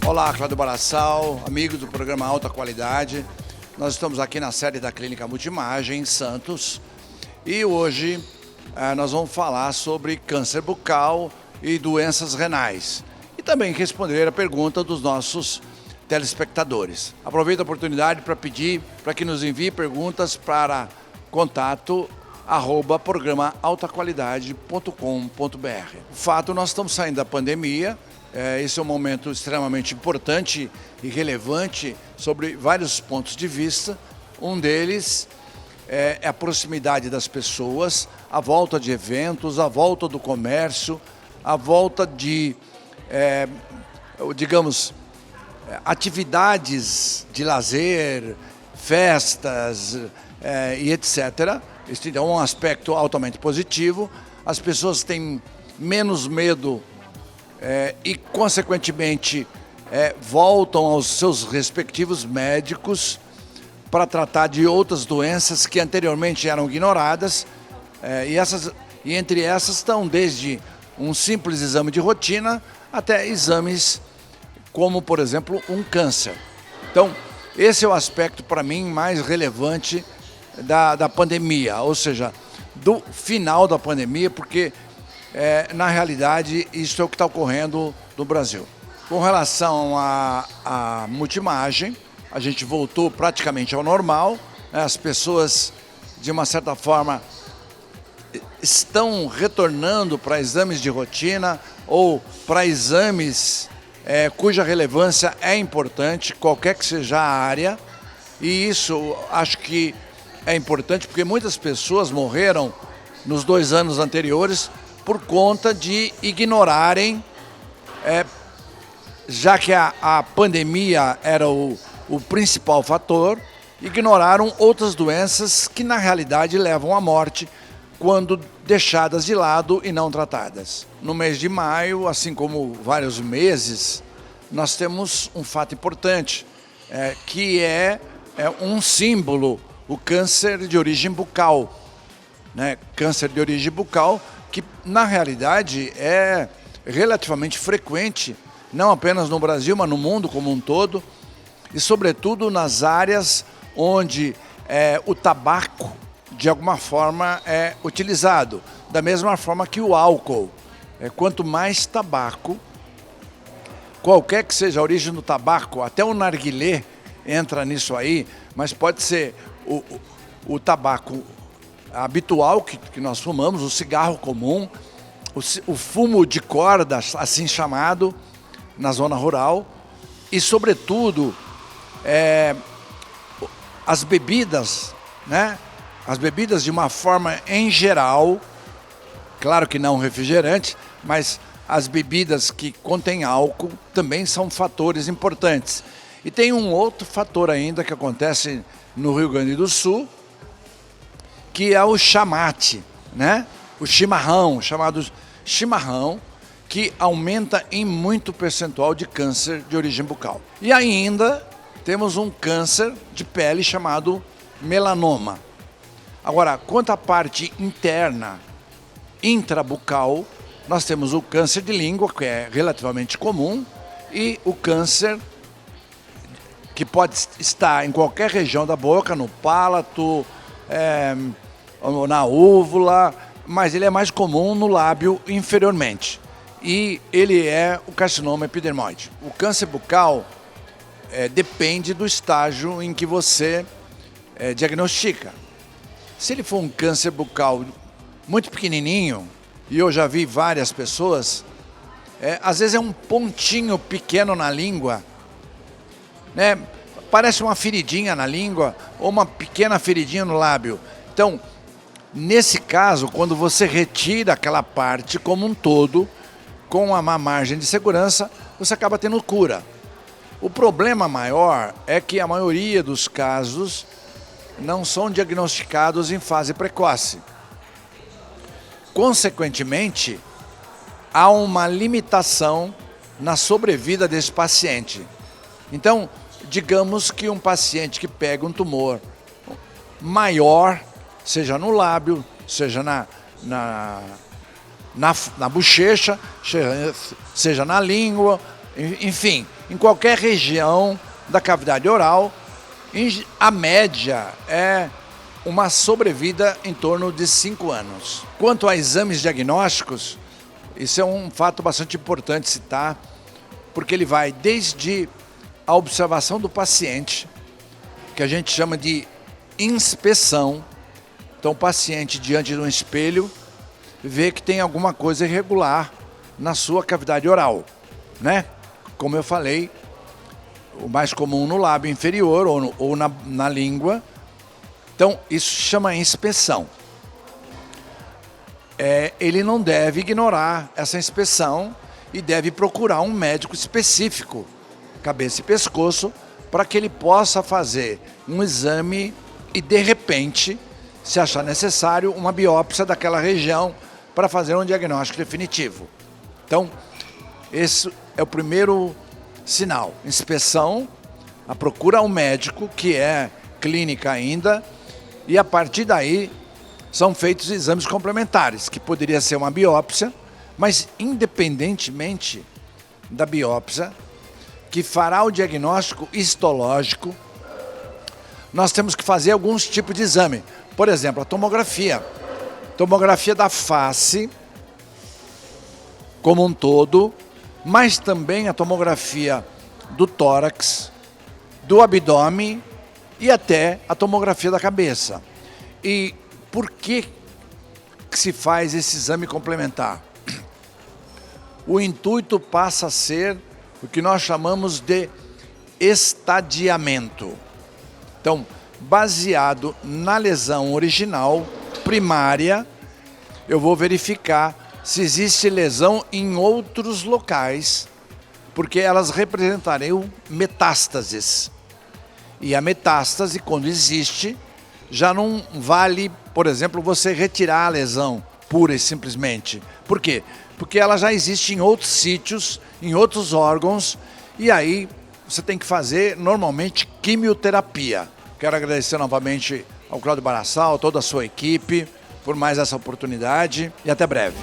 Olá, Cláudio Barassal, amigo do programa Alta Qualidade. Nós estamos aqui na sede da Clínica Multimagem, em Santos, e hoje nós vamos falar sobre câncer bucal e doenças renais. E também responder a pergunta dos nossos telespectadores. Aproveito a oportunidade para pedir para que nos envie perguntas para contato@programaAltaQualidade.com.br. O fato, nós estamos saindo da pandemia. Esse é um momento extremamente importante e relevante sobre vários pontos de vista. Um deles é a proximidade das pessoas, a volta de eventos, a volta do comércio, a volta de, atividades de lazer, festas e etc. Este é um aspecto altamente positivo. As pessoas têm menos medo e, consequentemente, voltam aos seus respectivos médicos para tratar de outras doenças que anteriormente eram ignoradas. E entre essas estão desde um simples exame de rotina até exames como, por exemplo, um câncer. Então, esse é o aspecto, para mim, mais relevante da pandemia, ou seja, do final da pandemia, porque na realidade, isso é o que está ocorrendo no Brasil. Com relação à multimagem, a gente voltou praticamente ao normal. As pessoas, de uma certa forma, estão retornando para exames de rotina ou para exames cuja relevância é importante, qualquer que seja a área. E isso acho que é importante porque muitas pessoas morreram nos 2 anos anteriores por conta de ignorarem, já que a pandemia era o principal fator, ignoraram outras doenças que na realidade levam à morte quando deixadas de lado e não tratadas. No mês de maio, assim como vários meses, nós temos um fato importante, que é um símbolo, o câncer de origem bucal. Câncer de origem bucal, que na realidade é relativamente frequente, não apenas no Brasil, mas no mundo como um todo, e sobretudo nas áreas onde o tabaco de alguma forma é utilizado, da mesma forma que o álcool. Quanto mais tabaco, qualquer que seja a origem do tabaco, até o narguilé entra nisso aí, mas pode ser o tabaco habitual que nós fumamos, o cigarro comum, o fumo de corda, assim chamado, na zona rural, e sobretudo as bebidas, As bebidas de uma forma em geral, claro que não refrigerante, mas as bebidas que contêm álcool também são fatores importantes. E tem um outro fator ainda que acontece no Rio Grande do Sul, que é o chamate, O chimarrão, chamado chimarrão, que aumenta em muito percentual de câncer de origem bucal. E ainda temos um câncer de pele chamado melanoma. Agora, quanto à parte interna, intrabucal, nós temos o câncer de língua, que é relativamente comum, e o câncer que pode estar em qualquer região da boca, no palato, na úvula, mas ele é mais comum no lábio inferiormente. E ele é o carcinoma epidermoide. O câncer bucal depende do estágio em que você diagnostica. Se ele for um câncer bucal muito pequenininho, e eu já vi várias pessoas, às vezes é um pontinho pequeno na língua, Parece uma feridinha na língua ou uma pequena feridinha no lábio. Então, nesse caso, quando você retira aquela parte como um todo, com uma margem de segurança, você acaba tendo cura. O problema maior é que a maioria dos casos não são diagnosticados em fase precoce. Consequentemente, há uma limitação na sobrevida desse paciente. Então, digamos que um paciente que pega um tumor maior, seja no lábio, seja na bochecha, seja na língua, enfim, em qualquer região da cavidade oral. A média é uma sobrevida em torno de 5 anos. Quanto a exames diagnósticos, isso é um fato bastante importante citar, porque ele vai desde a observação do paciente, que a gente chama de inspeção. Então o paciente diante de um espelho vê que tem alguma coisa irregular na sua cavidade oral, né? Como eu falei, o mais comum no lábio inferior ou na língua. Então, isso se chama inspeção. Ele não deve ignorar essa inspeção e deve procurar um médico específico, cabeça e pescoço, para que ele possa fazer um exame e, de repente, se achar necessário, uma biópsia daquela região para fazer um diagnóstico definitivo. Então, esse é o primeiro sinal. Inspeção, a procura ao médico, que é clínica ainda, e a partir daí são feitos exames complementares, que poderia ser uma biópsia, mas independentemente da biópsia, que fará o diagnóstico histológico, nós temos que fazer alguns tipos de exame. Por exemplo, a tomografia. Tomografia da face como um todo, mas também a tomografia do tórax, do abdômen e até a tomografia da cabeça. E por que se faz esse exame complementar? O intuito passa a ser o que nós chamamos de estadiamento. Então, baseado na lesão original, primária, eu vou verificar se existe lesão em outros locais, porque elas representariam metástases. E a metástase, quando existe, já não vale, por exemplo, você retirar a lesão pura e simplesmente. Por quê? Porque ela já existe em outros sítios, em outros órgãos, e aí você tem que fazer, normalmente, quimioterapia. Quero agradecer novamente ao Cláudio Barassal, toda a sua equipe, por mais essa oportunidade, e até breve.